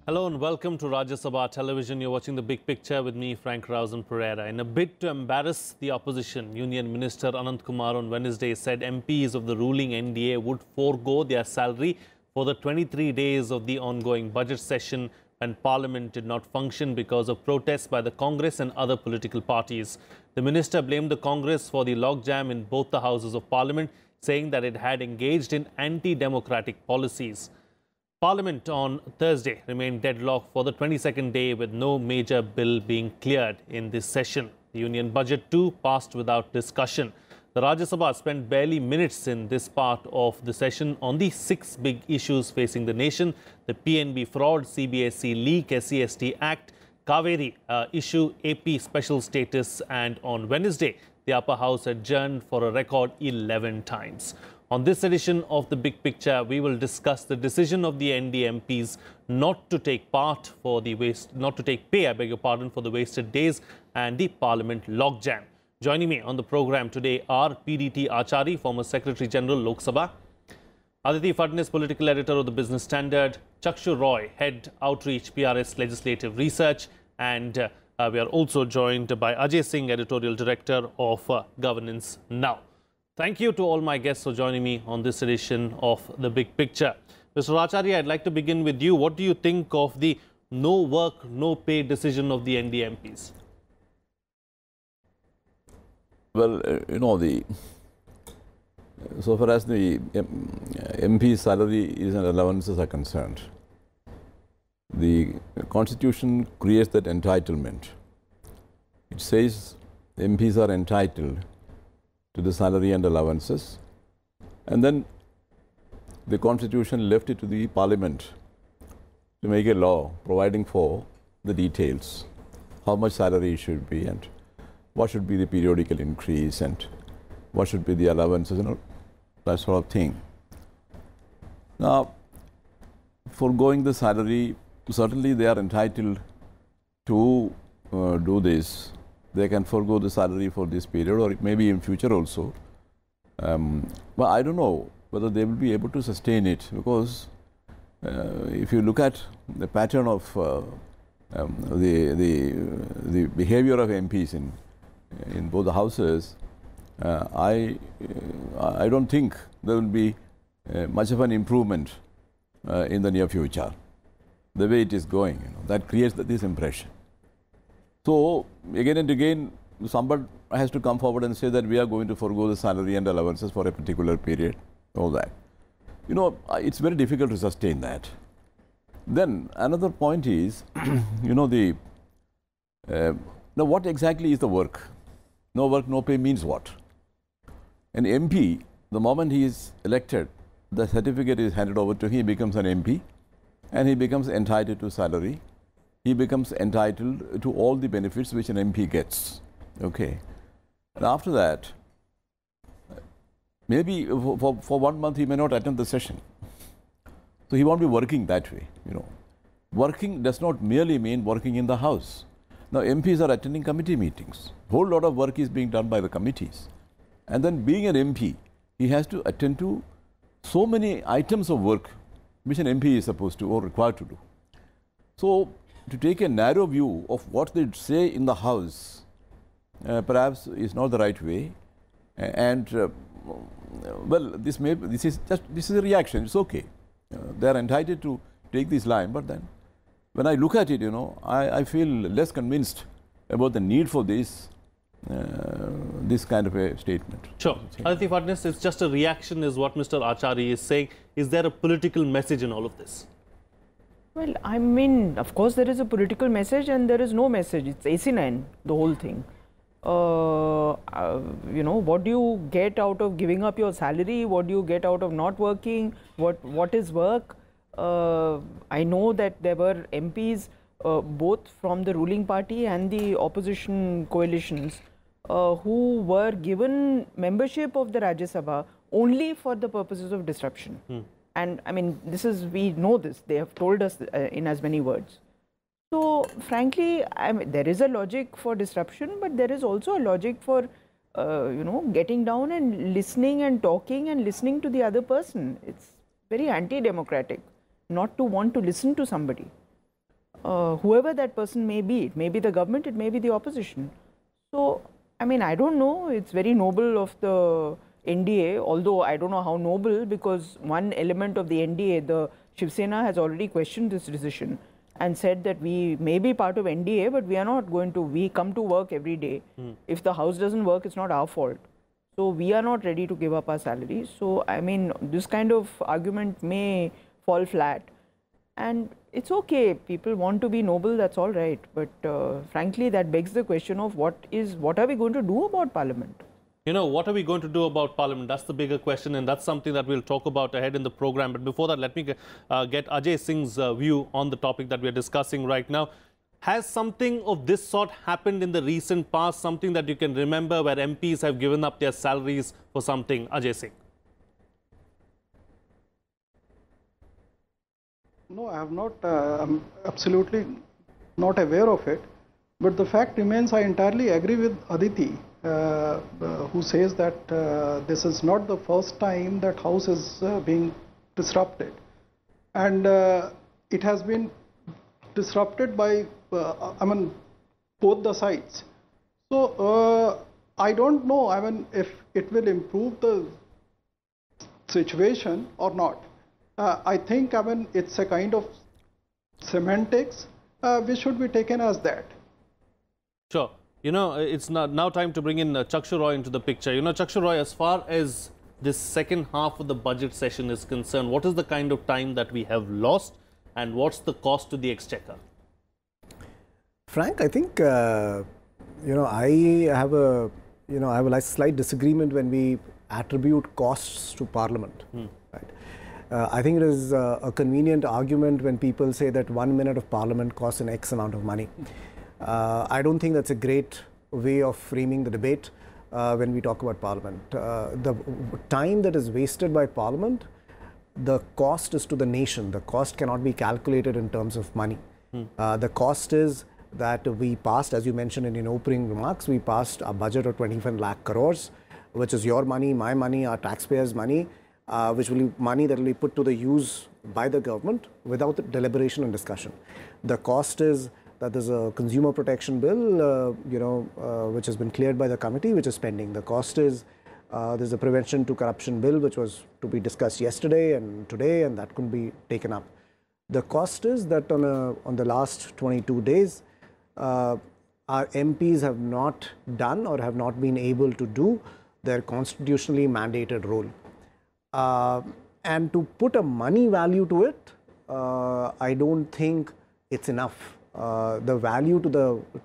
Hello and welcome to Rajya Sabha Television. You're watching The Big Picture with me, Frank Rausen Pereira. In a bid to embarrass the opposition, Union Minister Anant Kumar on Wednesday said MPs of the ruling NDA would forego their salary for the 23 days of the ongoing budget session when Parliament did not function because of protests by the Congress and other political parties. The minister blamed the Congress for the logjam in both the houses of Parliament, saying that it had engaged in anti-democratic policies. Parliament on Thursday remained deadlocked for the 22nd day with no major bill being cleared in this session. The Union Budget too passed without discussion. The Rajya Sabha spent barely minutes in this part of the session on the 6 big issues facing the nation: the PNB fraud, CBSE leak, SC/ST Act, Kaveri issue, AP special status, and on Wednesday, the upper house adjourned for a record 11 times. On this edition of The Big Picture, we will discuss the decision of the ND MPs not to take pay, for the wasted days and the Parliament logjam. Joining me on the program today are PDT Achari, former Secretary General, Lok Sabha; Aditi Phadnis, political editor of the Business Standard; Chakshu Roy, head outreach PRS legislative research; and we are also joined by Ajay Singh, editorial director of Governance Now. Thank you to all my guests for joining me on this edition of The Big Picture. Mr. Acharya, I'd like to begin with you. What do you think of the no work, no pay decision of the ND MPs? Well, so far as the MP salaries and allowances are concerned, the Constitution creates that entitlement. It says MPs are entitled to the salary and allowances, and then the Constitution left it to the Parliament to make a law providing for the details, how much salary should be and what should be the periodical increase and what should be the allowances and all that sort of thing. Now, foregoing the salary, certainly they are entitled to do this. They can forego the salary for this period, or it may be in future also. But I don't know whether they will be able to sustain it, because if you look at the pattern of the behavior of MPs in both the houses, I don't think there will be much of an improvement in the near future. The way it is going, that creates this impression. So again and again, somebody has to come forward and say that we are going to forego the salary and allowances for a particular period, all that. It's very difficult to sustain that. Then another point is, now what exactly is the work? No work, no pay means what? An MP, the moment he is elected, the certificate is handed over to him, he becomes an MP, and he becomes entitled to salary. He becomes entitled to all the benefits which an MP gets. Okay. And after that, maybe for 1 month he may not attend the session. So he won't be working that way. Working does not merely mean working in the house. Now MPs are attending committee meetings. Whole lot of work is being done by the committees. And then being an MP, he has to attend to so many items of work which an MP is supposed to or required to do. So to take a narrow view of what they say in the House perhaps is not the right way, and well, this is a reaction. It's okay. They are entitled to take this line, but then when I look at it, I feel less convinced about the need for this kind of a statement. Sure. Aditi Phadnis, it's just a reaction is what Mr. Achari is saying. Is there a political message in all of this? Well, I mean, of course there is a political message and there is no message. It's asinine, the whole thing. What do you get out of giving up your salary? What do you get out of not working? What is work? I know that there were MPs, both from the ruling party and the opposition coalitions, who were given membership of the Rajya Sabha only for the purposes of disruption. And I mean, we know this, they have told us in as many words. So frankly, there is a logic for disruption, but there is also a logic for, getting down and listening and talking and listening to the other person. It's very anti-democratic not to want to listen to somebody. whoever that person may be. It may be the government, it may be the opposition. So, I mean, I don't know. It's very noble of the NDA, although I don't know how noble, because one element of the NDA, the Shiv Sena, has already questioned this decision and said that we may be part of NDA, but we are not going to. We come to work every day. If the house doesn't work, it's not our fault. So we are not ready to give up our salaries. So, I mean, this kind of argument may fall flat. And it's okay, people want to be noble, that's all right. But frankly, that begs the question of what are we going to do about Parliament? You know, what are we going to do about Parliament? That's the bigger question, and that's something that we'll talk about ahead in the program. But before that, let me get Ajay Singh's view on the topic that we're discussing right now. Has something of this sort happened in the recent past, something that you can remember where MPs have given up their salaries for something? Ajay Singh. No, I have not. I'm absolutely not aware of it. But the fact remains, I entirely agree with Aditi, who says that this is not the first time that House is being disrupted. And it has been disrupted by, both the sides. So I don't know, if it will improve the situation or not. I think, it's a kind of semantics which should be taken as that. Sure. You know, it's now time to bring in Chakshu Roy into the picture. You know, Chakshu Roy, as far as this second half of the budget session is concerned, what is the kind of time that we have lost and what's the cost to the exchequer? Frank, I think, I have a slight disagreement when we attribute costs to Parliament. Right? I think it is a convenient argument when people say that 1 minute of Parliament costs an X amount of money. I don't think that's a great way of framing the debate when we talk about Parliament. The time that is wasted by Parliament, the cost is to the nation. The cost cannot be calculated in terms of money. The cost is that we passed, as you mentioned in your opening remarks, we passed a budget of 25 lakh crores, which is your money, my money, our taxpayers' money, which will be money that will be put to the use by the government without deliberation and discussion. The cost is that there's a consumer protection bill, which has been cleared by the committee, which is pending. The cost is there's a prevention to corruption bill, which was to be discussed yesterday and today, and that couldn't be taken up. The cost is that on the last 22 days, our MPs have not done or have not been able to do their constitutionally mandated role. And to put a money value to it, I don't think it's enough. The value to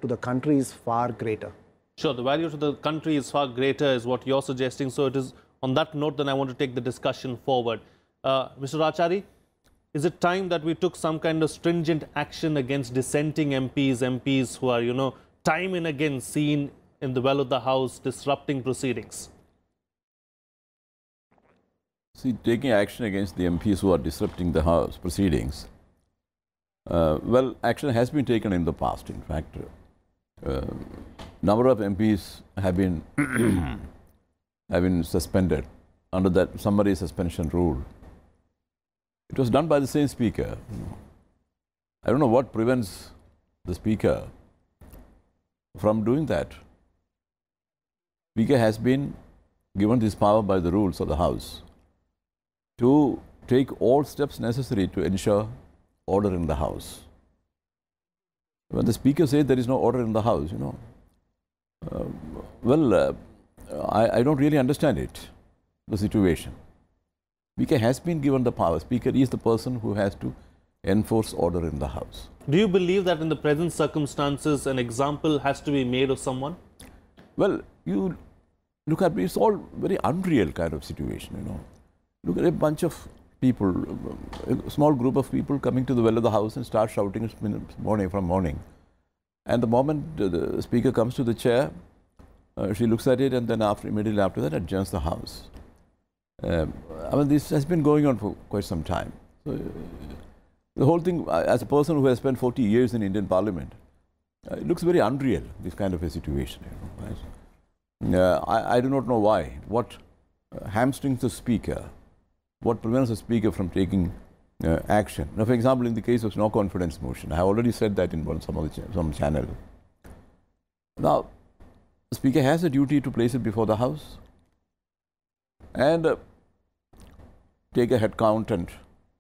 the country is far greater. Sure, the value to the country is far greater is what you're suggesting. So it is on that note that I want to take the discussion forward. Mr. Rachari, is it time that we took some kind of stringent action against dissenting MPs who are, time and again seen in the well of the House disrupting proceedings? See, taking action against the MPs who are disrupting the House proceedings, well, action has been taken in the past. In fact, number of MPs have been suspended under that summary suspension rule. It was done by the same speaker. I don't know what prevents the speaker from doing that. Speaker has been given this power by the rules of the House to take all steps necessary to ensure order in the House. When the Speaker says there is no order in the House, I don't really understand it, the situation. Speaker has been given the power. Speaker is the person who has to enforce order in the House. Do you believe that in the present circumstances, an example has to be made of someone? Well, you look at it, it's all very unreal kind of situation, Look at a bunch of people, a small group of people coming to the well of the House and start shouting from morning. And the moment the Speaker comes to the chair, she looks at it and then immediately after that adjourns the House. This has been going on for quite some time. So, the whole thing, as a person who has spent 40 years in Indian Parliament, it looks very unreal, this kind of a situation. I do not know why. What hamstrings the Speaker? What prevents the Speaker from taking action. Now, for example, in the case of no confidence motion, I have already said that in some channel. Now, the Speaker has a duty to place it before the House and take a head count, and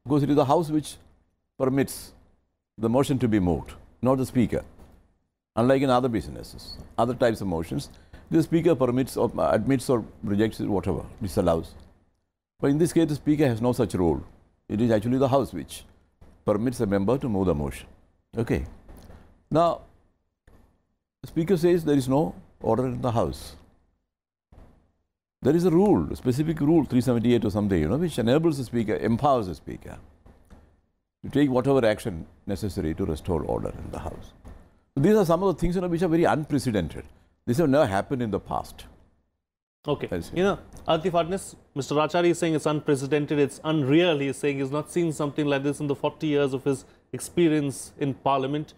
because it is the House which permits the motion to be moved, not the Speaker. Unlike in other businesses, other types of motions, the Speaker permits or admits or rejects it, whatever, disallows. But in this case, the Speaker has no such role. It is actually the House which permits a member to move the motion. Okay. Now, the Speaker says there is no order in the House. There is a rule, a specific rule, 378 or something, which enables the Speaker, empowers the Speaker to take whatever action necessary to restore order in the House. So these are some of the things which are very unprecedented. This have never happened in the past. Okay. Aditi Phadnis, Mr. Acharya is saying it's unprecedented, it's unreal. He is saying he's not seen something like this in the 40 years of his experience in Parliament.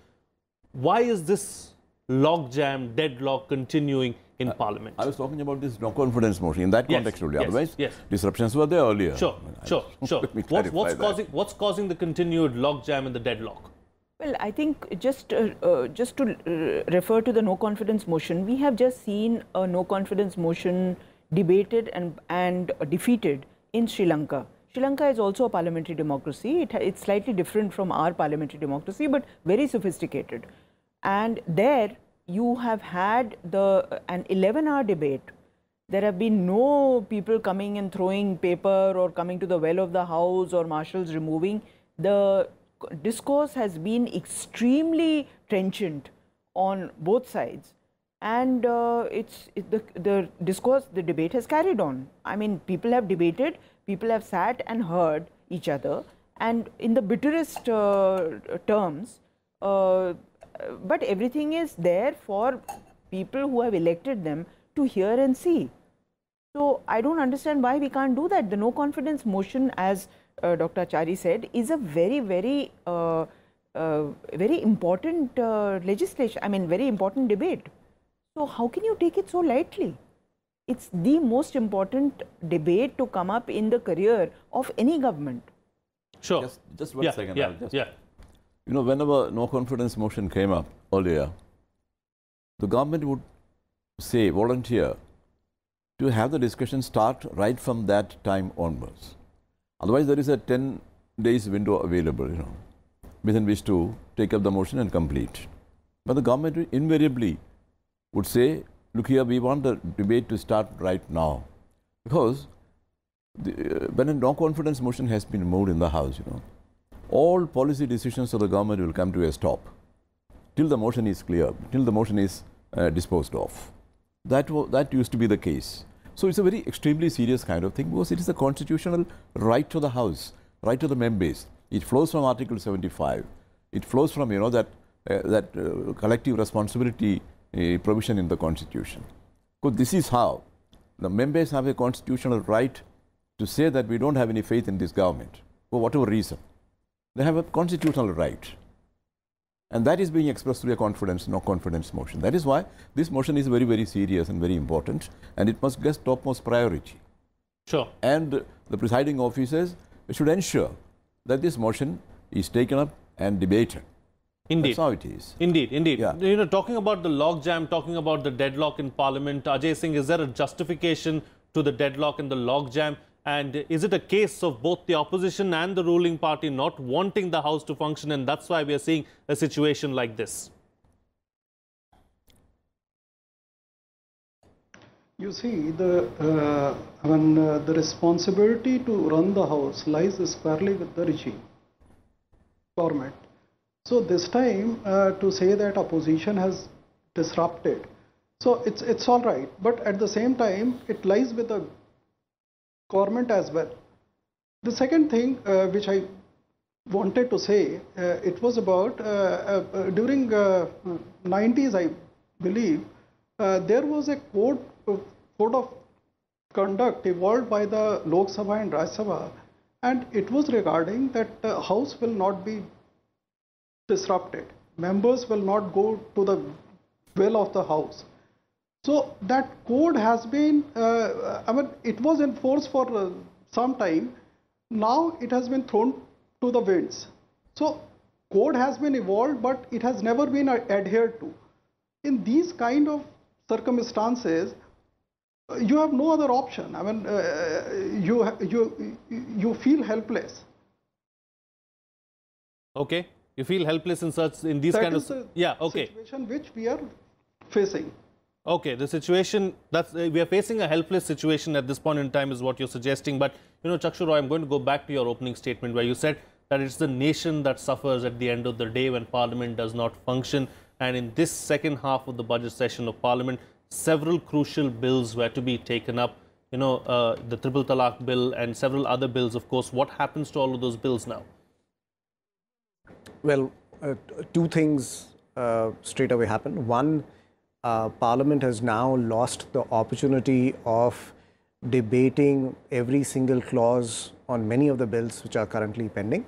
Why is this logjam, deadlock continuing in Parliament? I was talking about this no confidence motion in that context only. Yes, Otherwise, yes. Disruptions were there earlier. Sure. What's causing the continued logjam and the deadlock? Well, I think just to refer to the no confidence motion, we have just seen a no confidence motion debated and defeated in Sri Lanka. Sri Lanka is also a parliamentary democracy. It's slightly different from our parliamentary democracy, but very sophisticated. And there you have had an 11-hour debate. There have been no people coming and throwing paper or coming to the well of the House or marshals removing. The discourse has been extremely trenchant on both sides, and the discourse, the debate has carried on. I mean, people have debated, people have sat and heard each other, and in the bitterest terms, but everything is there for people who have elected them to hear and see. So I don't understand why we can't do that. The no confidence motion, as Dr. Acharya said, is a very, very important legislation. I mean, very important debate. So how can you take it so lightly? It's the most important debate to come up in the career of any government. Sure. Just one second. Yeah. Whenever no confidence motion came up earlier, the government would say, volunteer to have the discussion start right from that time onwards. Otherwise, there is a 10 days window available, within which to take up the motion and complete. But the government invariably would say, look here, we want the debate to start right now. Because when a no confidence motion has been moved in the House, all policy decisions of the government will come to a stop till the motion is clear, till the motion is disposed of. That used to be the case. So it's a very extremely serious kind of thing, because it is a constitutional right to the House, right to the members. It flows from Article 75. It flows from that collective responsibility provision in the Constitution. Because this is how the members have a constitutional right to say that we don't have any faith in this government for whatever reason. They have a constitutional right. And that is being expressed through a no confidence motion. That is why this motion is very, very serious and very important, and it must get topmost priority. Sure. And the presiding officers should ensure that this motion is taken up and debated. Indeed. That's how it is. Indeed. Yeah. Talking about the logjam, talking about the deadlock in Parliament, Ajay Singh, is there a justification to the deadlock and the logjam? And is it a case of both the opposition and the ruling party not wanting the House to function, and that's why we are seeing a situation like this? You see, the responsibility to run the House lies squarely with the regime, government. So this time to say that opposition has disrupted, so it's all right. But at the same time, it lies with the government as well. The second thing which I wanted to say, it was about during 90s, I believe, there was a code of conduct evolved by the Lok Sabha and Rajya Sabha, and it was regarding that House will not be disrupted. Members will not go to the well of the House. So that code has been, it was in force for some time. Now it has been thrown to the winds. So code has been evolved, but it has never been adhered to. In these kind of circumstances, you have no other option. I mean, you feel helpless. Okay, you feel helpless in these kind of situation which we are facing. Okay, the situation we are facing a helpless situation at this point in time is what you're suggesting. But Chakshu Roy, I'm going to go back to your opening statement where you said that it's the nation that suffers at the end of the day when Parliament does not function. And in this second half of the budget session of Parliament, several crucial bills were to be taken up. The Triple Talaq bill and several other bills, of course. What happens to all of those bills now? Well, two things straight away happen. One, Parliament has now lost the opportunity of debating every single clause on many of the bills which are currently pending.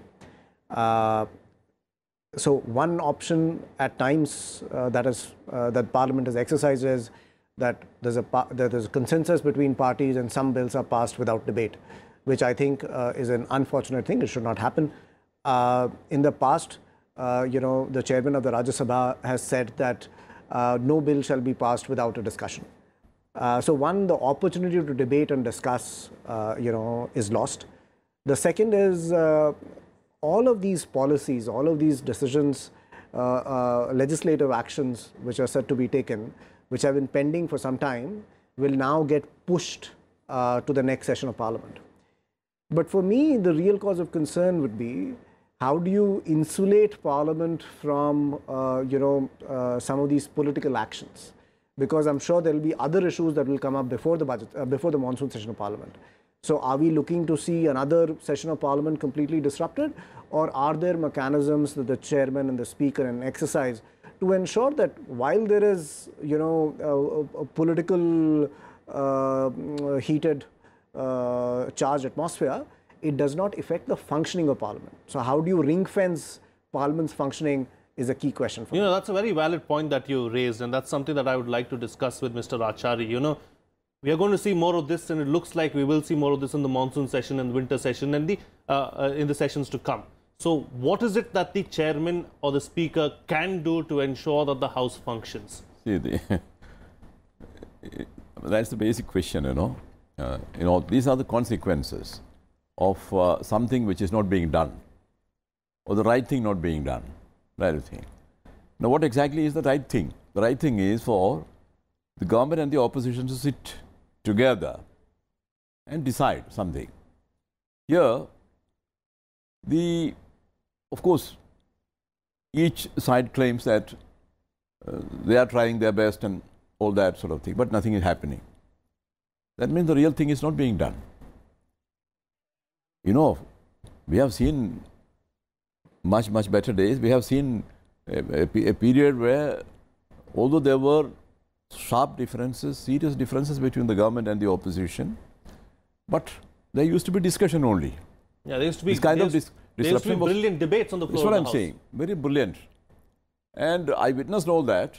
So one option at times that Parliament has exercised is that there's a consensus between parties and some bills are passed without debate, which I think is an unfortunate thing. It should not happen. In the past, the chairman of the Rajya Sabha has said that no bill shall be passed without a discussion. So one, the opportunity to debate and discuss, is lost. The second is all of these policies, all of these decisions, legislative actions which are set to be taken, which have been pending for some time, will now get pushed to the next session of Parliament. But for me, the real cause of concern would be, how do you insulate Parliament from, some of these political actions? Because I'm sure there will be other issues that will come up before the monsoon session of Parliament. So are we looking to see another session of Parliament completely disrupted, or are there mechanisms that the chairman and the speaker can exercise to ensure that while there is, a political heated charged atmosphere, it does not affect the functioning of Parliament? So how do you ring fence Parliament's functioning is a key question for me. That's a very valid point that you raised, and that's something that I would like to discuss with Mr. Achari. We are going to see more of this, and it looks like we will see more of this in the monsoon session and winter session and in the sessions to come. So what is it that the chairman or the speaker can do to ensure that the House functions? See, that's the basic question, these are the consequences of something which is not being done, or the right thing not being done. Right thing. Now, what exactly is the right thing? The right thing is for the government and the opposition to sit together and decide something. Here, of course, each side claims that they are trying their best and all that sort of thing, but nothing is happening. That means the real thing is not being done. We have seen much better days. We have seen a period where, although there were sharp differences, serious differences between the government and the opposition, but there used to be discussion only. Yeah, there used to be brilliant debates on the floor. That's what I'm saying. Very brilliant. And I witnessed all that.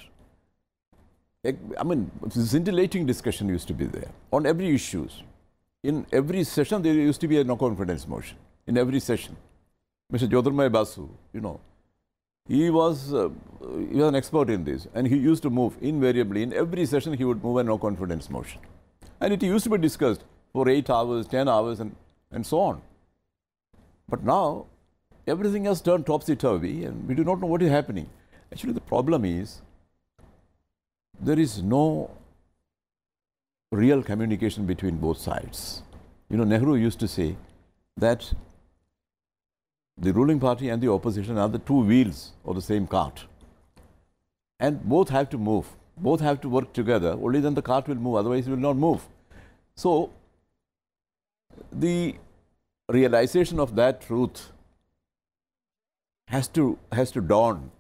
I mean, scintillating discussion used to be there on every issues. In every session, there used to be a no confidence motion. In every session. Mr. Jyotirmay Basu, he was an expert in this, and he used to move invariably. In every session, he would move a no confidence motion. And it used to be discussed for 8 hours, 10 hours, and so on. But now, everything has turned topsy-turvy, and we do not know what is happening. Actually, the problem is, there is no real communication between both sides. Nehru used to say that the ruling party and the opposition are the two wheels of the same cart. And both have to move. Both have to work together. Only then the cart will move, otherwise it will not move. So, the realization of that truth has to dawn.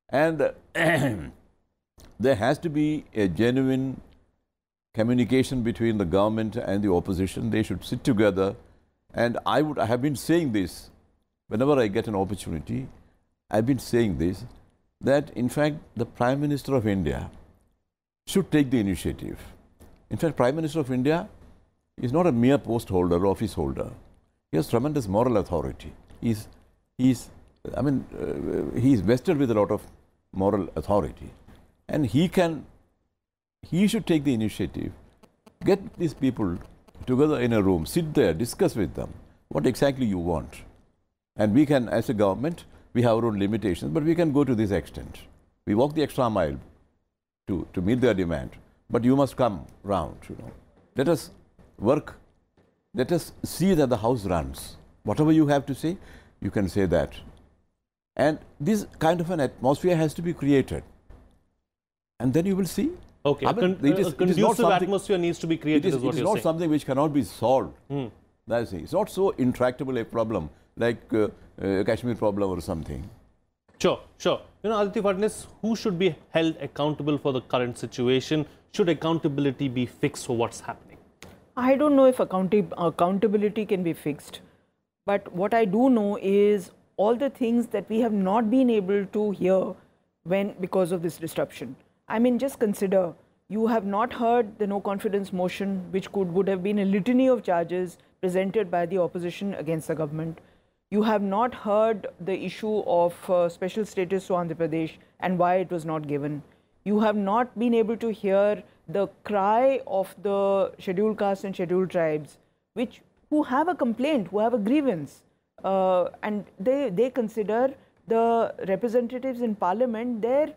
And there has to be a genuine communication between the government and the opposition. They should sit together. And I have been saying this whenever I get an opportunity. I've been saying this, that in fact the Prime Minister of India should take the initiative. In fact, Prime Minister of India is not a mere post holder, office holder. He has tremendous moral authority. He's he's, I mean, he's vested with a lot of moral authority, and he should take the initiative, get these people together in a room, sit there, discuss with them what exactly you want. And we can, as a government, we have our own limitations, but we can go to this extent. We walk the extra mile to meet their demand, but you must come round, you know. Let us work, let us see that the house runs. Whatever you have to say, you can say that. And this kind of an atmosphere has to be created. And then you will see. Okay, I mean, a conducive atmosphere needs to be created, is what you're saying. It is not something which cannot be solved. That's it. It's not so intractable a problem like Kashmir problem or something. Sure, sure. You know, Aditi Phadnis, who should be held accountable for the current situation? Should accountability be fixed for what's happening? I don't know if accountability can be fixed. But what I do know is all the things that we have not been able to hear because of this disruption. I mean, just consider, you have not heard the no confidence motion, which would have been a litany of charges presented by the opposition against the government. You have not heard the issue of special status to Andhra Pradesh and why it was not given. You have not been able to hear the cry of the scheduled castes and scheduled tribes, who have a complaint, who have a grievance, and they consider the representatives in parliament their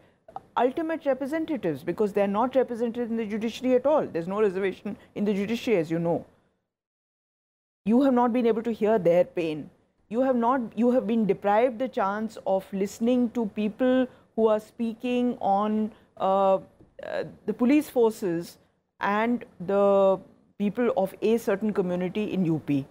ultimate representatives, because they are not represented in the judiciary at all. There's no reservation in the judiciary, as you know. You have not been able to hear their pain. You have been deprived the chance of listening to people who are speaking on the police forces and the people of a certain community in UP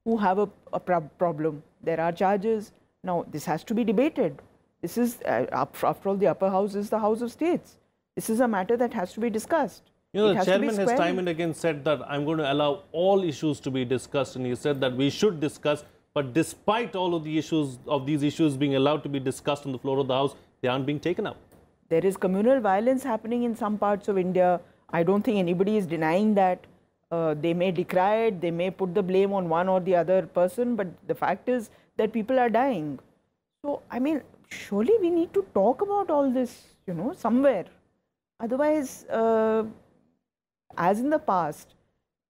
who have a problem. There are charges. Now, this has to be debated. This is, after all, the upper house is the House of States. This is a matter that has to be discussed. You know, the chairman has time and again said that I'm going to allow all issues to be discussed, and he said that we should discuss. But despite all of these issues being allowed to be discussed on the floor of the House, they aren't being taken up. There is communal violence happening in some parts of India. I don't think anybody is denying that. They may decry it, they may put the blame on one or the other person, but the fact is that people are dying. So, I mean, surely we need to talk about all this, you know, somewhere. Otherwise, as in the past,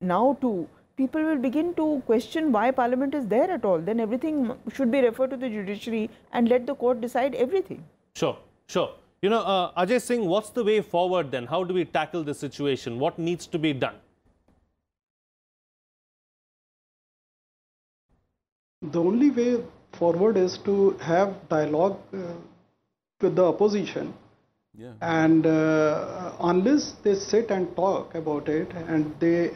now too, people will begin to question why Parliament is there at all. Then everything should be referred to the judiciary and let the court decide everything. Sure, sure. You know, Ajay Singh, what's the way forward then? How do we tackle this situation? What needs to be done? The only way forward is to have dialogue with the opposition. Yeah. And unless they sit and talk about it and they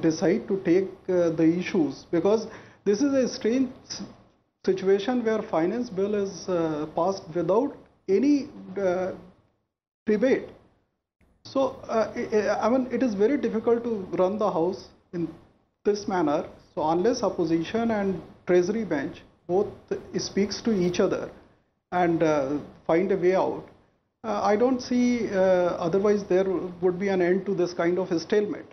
decide to take the issues, because this is a strange situation where finance bill is passed without any debate. So, I mean, it is very difficult to run the house in this manner. So, unless opposition and treasury bench both speaks to each other and find a way out, I don't see, otherwise there would be an end to this kind of a stalemate.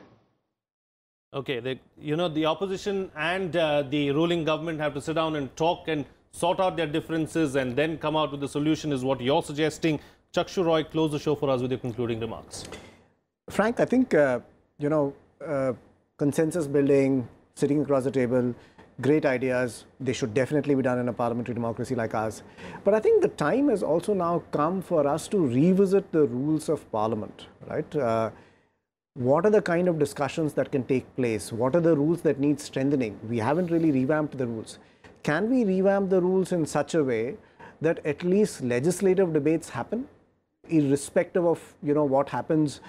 Okay, you know, the opposition and the ruling government have to sit down and talk and sort out their differences and then come out with a solution, is what you're suggesting. Chakshu Roy, close the show for us with your concluding remarks. Frank, I think, you know, consensus building, sitting across the table, great ideas. They should definitely be done in a parliamentary democracy like ours. But I think the time has also now come for us to revisit the rules of parliament, right? What are the kind of discussions that can take place? What are the rules that need strengthening? We haven't really revamped the rules. Can we revamp the rules in such a way that at least legislative debates happen, irrespective of, you know, what happens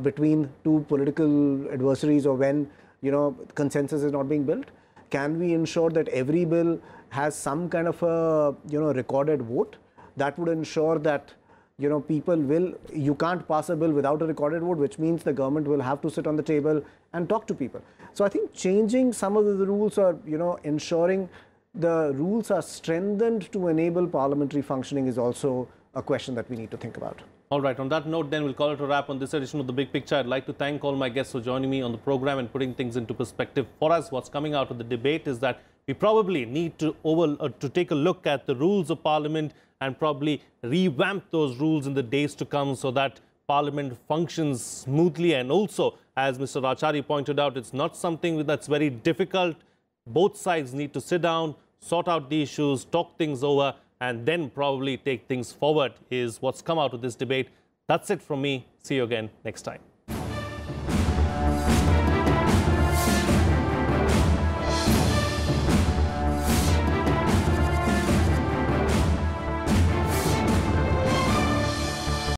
between two political adversaries, or when, you know, consensus is not being built? Can we ensure that every bill has some kind of a, you know, recorded vote that would ensure that, you know, you can't pass a bill without a recorded vote, which means the government will have to sit on the table and talk to people. So I think changing some of the rules, or, you know, ensuring the rules are strengthened to enable parliamentary functioning is also a question that we need to think about. All right, on that note, then we'll call it a wrap on this edition of The Big Picture. I'd like to thank all my guests for joining me on the program and putting things into perspective for us. What's coming out of the debate is that We probably need to take a look at the rules of Parliament and probably revamp those rules in the days to come so that Parliament functions smoothly. And also, as Mr. Rachari pointed out, it's not something that's very difficult. Both sides need to sit down, sort out the issues, talk things over, and then probably take things forward is what's come out of this debate. That's it from me. See you again next time.